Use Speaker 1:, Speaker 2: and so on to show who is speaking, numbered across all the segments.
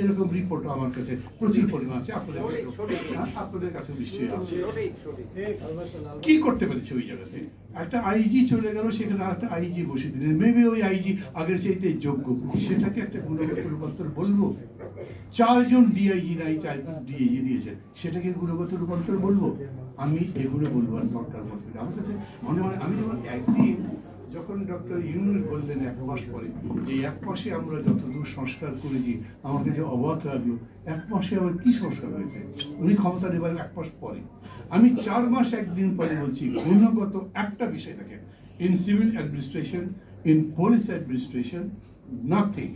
Speaker 1: এরকম রিপোর্ট আমার কাছে প্রচুর পরিমাণ আছে, আপনাদের কাছে নিশ্চয়ই আছে। কি করতে পেরেছে ওই জায়গাতে? একটা আইজি চলে গেল, সেখানে একটা আইজি বসে দিলেন, মেবি ওই আইজি আগের চাইতে যোগ্য, সেটাকে একটা গুণগত রূপান্তর বলবো? 4 জন ডিআইজি নাই, 4 জন ডিআইজি দিয়েছেন, সেটাকে গুণগত রূপান্তর বলবো? আমি এগুলো বলবার দরকার মনে করি। আমার কাছে মনে হয়, আমি যেমন একদিন যখন ডক্টর ইউনূস বললেন 1 মাস পরে যে 1 মাসে আমরা যতদূর সংস্কার করেছি, আমার কাছে অবাক লাগলো। 1 মাসে আবার কি সংস্কার হয়েছে? উনি ক্ষমতা নেবার 1 মাস পরে। আমি 4 মাস 1 দিন পরে বলছি গুণগত একটা বিষয় দেখেন, in civil administration, in police administration, nothing.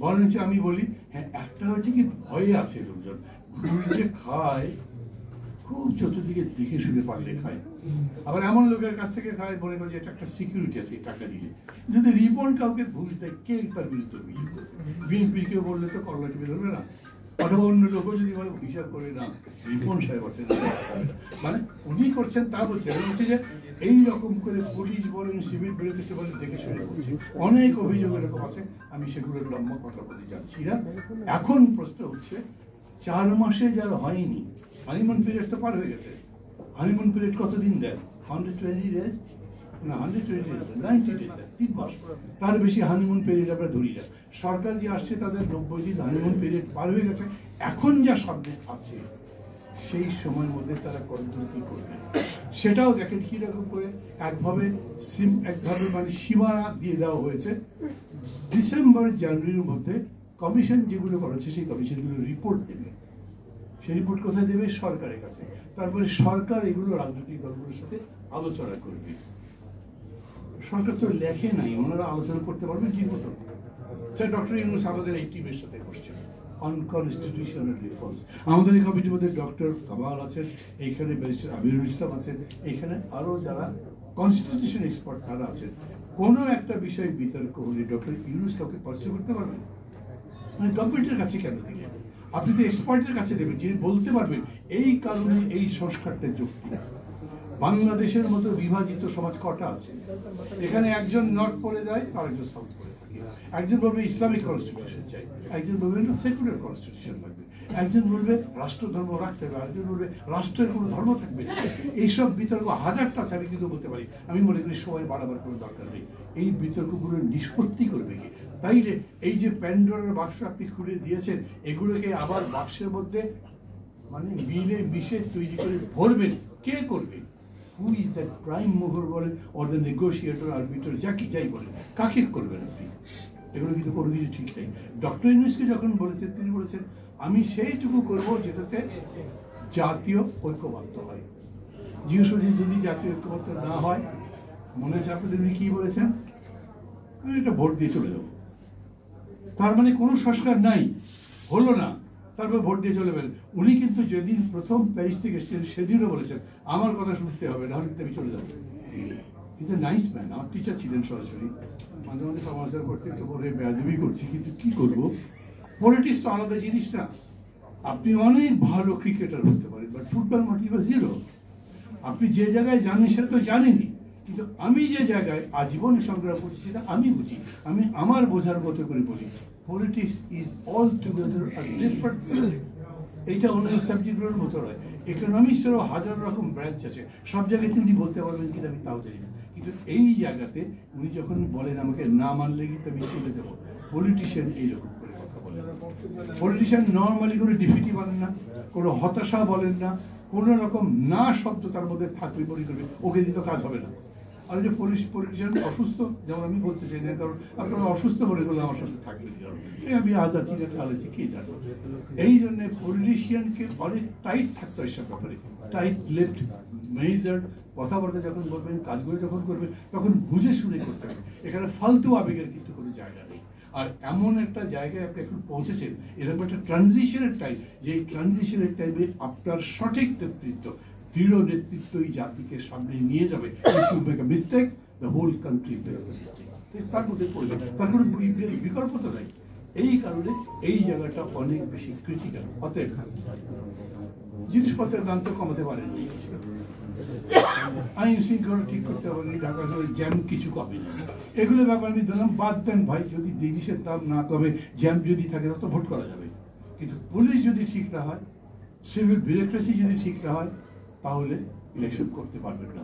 Speaker 1: বরঞ্চ আমি বলি হ্যাঁ, একটা হচ্ছে কি ভয়ে আছে লোকজন, ঘুষ যে খায় খুব চতুর্দিকে দেখে শুনে পারলে খায়, আবার এমন লোকের কাছ থেকে খায় মনে করে যে এটা একটা সিকিউরিটি আছে টাকা দিলে। যদি রিপন কাউকে ঘুষ দেয়, কে তার বিরুদ্ধে অভিযোগ করবে? বিএনপি কেউ বললে তো কল্লা টিপে ধরবে না, অথবা অন্য লোকও যদি বলে হিসাব করে না রিপন সাহেব আছেন, মানে উনি করছেন তা বলছে যে এই রকম করে পুলিশ বলেন, সিভিল বিরোধী বলেন, দেখে শুনে করছে। অনেক অভিযোগ এরকম আছে, আমি সেগুলোর লম্বা কথা বলতে চাচ্ছি না। এখন প্রশ্ন হচ্ছে 4 মাসে যারা হয়নি, হানিমুন পিরিয়ড তো পার হয়ে গেছে। হানিমুন পিরিয়ড কতদিন দেন? 120 ডেজ না, 120 ডেজ, 90 ডেজ দেন, 3 মাস। তার বেশি হানিমুন পিরিয়ড আমরা ধরি না। সরকার যে আসছে তাদের 90 দিন হানিমুন পিরিয়ড পার হয়ে গেছে। এখন যা সামনে আছে সেই সময়ের মধ্যে তারা কতদূর কি করবে সেটাও দেখেন। কিরকম করে একভাবে মানে সীমানা দিয়ে দেওয়া হয়েছে। ডিসেম্বর জানুয়ারির মধ্যে কমিশন যেগুলো করেছে সেই কমিশনগুলো রিপোর্ট দেবে। সেই রিপোর্ট কোথায় দেবে? সরকারের কাছে। তারপরে সরকার এগুলো রাজনৈতিক দলগুলোর সাথে আলোচনা করবে। সরকার তো লেখে নাই, ওনারা আলোচনা করতে পারবেন ঠিক মতো। স্যার ডক্টর ইউনূস আমাদের এই টিমের সাথে বসছেন অন কনস্টিটিউশনাল রিফর্মস। আমাদের এই কমিটির মধ্যে ডক্টর কামাল আছেন, এইখানে ব্যারিস্টার আমিরুল ইসলাম আছেন, এইখানে আরও যারা কনস্টিটিউশন এক্সপার্ট তারা আছেন। কোনো একটা বিষয়ে বিতর্ক হলে ডক্টর ইউনূস কাউকে পরিচয় করতে পারবেন? মানে গভর্নমেন্টের কাছে কেন দিলেন? আপনি তো এক্সপার্টের কাছে দেবেন, যিনি বলতে পারবেন এই কারণে এই সংস্কারটা যুক্তি। বাংলাদেশের মতো বিভাজিত সমাজ কটা আছে? এখানে একজন নর্থ পড়ে যায়, আরেকজন সাউথ পড়ে থাকে। একজন বলবে ইসলামিক কনস্টিটিউশন চাই, একজন বলবে না সেকুলার কনস্টিটিউশন লাগবে, একজন বলবে রাষ্ট্র ধর্ম রাখতে হবে, আরেকজন বলবে রাষ্ট্রের কোনো ধর্ম থাকবে না। এইসব বিতর্ক হাজারটা আছে, আমি কিন্তু বলতে পারি। আমি মনে করি সময় বাড়াবার কোনো দরকার নেই। এই বিতর্কগুলো নিষ্পত্তি করবে কি? তাইলে এই যে প্যান্ডোরার বাক্স আপনি খুলে দিয়েছেন, এগুলোকে আবার বাক্সের মধ্যে মানে মিলে মিশে তৈরি করে ভরবেন, কে করবে? Who is that prime mover বলেন, অর দ্য নেগোসিয়েটর, আরবিটার, যাই বলেন, কাকে করবেন আপনি? এগুলো কিন্তু কোনো কিছু ঠিক নেই। ডক্টর ইউনূসকে যখন বলেছেন, তিনি বলেছেন আমি সেইটুকু করব যেটাতে জাতীয় ঐক্যবদ্ধ হয়। জিজ্ঞেস করছি যদি জাতীয় ঐক্যবদ্ধ না হয়, মনে আছে আপনাদের উনি কি বলেছেন? আমি এটা ভোট দিয়ে চলে যাব। তার মানে কোনো সংস্কার নাই, হলো না, তারপর ভোট দিয়ে চলে গেলেন। উনি কিন্তু যেদিন প্রথম প্যারিস থেকে এসেছিলেন সেদিনও বলেছেন আমার কথা শুনতে হবে, নাহলে কিন্তু আমি চলে যাবো। Is a nice man. আমার টিচার ছিলেন সরাসরি, মাঝে মাঝে সমালোচনা করতে একটু বলে বেয়াদবি করছি, কিন্তু কি করব, পলিটিক্স তো আলাদা জিনিস না। আপনি অনেক ভালো ক্রিকেটার হতে পারেন, বাট ফুটবল মাঠে বা জিরো। আপনি যে জায়গায় জানেন সেটা তো জানেনই, কিন্তু আমি যে জায়গায় আজীবন সংগ্রাম করছি সেটা আমি বুঝি, আমি আমার বোঝার মতো করে বলি। Politics is all together a different subject. এইটা অন্য সাবজেক্টগুলোর মতো নয়। ইকোনমিক্সেরও হাজার রকম ব্রাঞ্চ আছে, সব জায়গায় তিনি বলতে পারবেন কিনা আমি তাও জানি না। কিন্তু এই জায়গাতে উনি যখন বলেন আমাকে না মানলে কিন্তু আমি চলে যাবো, পলিটিশিয়ান এইরকম করে কথা বলেন। পলিটিশিয়ান নর্মালি কোনো ডিফিটি বলেন না, কোনো হতাশা বলেন না, কোনো রকম না শব্দ তার মধ্যে থাকলে মনে করবে ওকে দিতে কাজ হবে না। আর যে পলিটিশিয়ান অসুস্থ, যেমন আমি বলতে চাই না, কারণ আপনারা অসুস্থ মনে করলে আমার সাথে থাকবে, কারণ আমি আজ আছি না কাল আছি কে জানো। এই জন্য পলিটিশিয়ানকে অনেক টাইট থাকতে হয় সব ব্যাপারে, টাইট লেফট মেজার্ড কথাবার্তা যখন বলবেন, কাজগুলো যখন করবেন, তখন বুঝে শুনে করতে হবে। এখানে ফালতু আবেগের কিন্তু কোনো জায়গা নেই। আর এমন একটা জায়গায় আপনি এখন পৌঁছেছেন, এরকম একটা ট্রানজিশনের টাইম, যে ট্রানজিশনের টাইমে আপনার সঠিক নেতৃত্ব, দৃঢ় নেতৃত্ব এই জাতিকে সামনে নিয়ে যাবে। If you make a mistake, the whole country makes the mistake. তার মধ্যে পড়বে, তার কোনো বিকল্প তো নাই। এই কারণে এই জায়গাটা অনেক বেশি ক্রিটিক্যাল। অতএব জিনিসপত্রের দাম তো কমাতে পারেননি, আইন শৃঙ্খলা ঠিক করতে পারেনি, ঢাকা শহরে জ্যাম কিছু কমে না। এগুলো ব্যাপার আমি দিলাম, বাদ দেন ভাই, যদি জিনিসের দাম না কমে, জ্যাম যদি থাকে তত ভোট করা যাবে। কিন্তু পুলিশ যদি ঠিক না হয়, সিভিল বিউরোক্রেসি যদি ঠিক না হয়, তাহলে ইলেকশন করতে পারবেন না।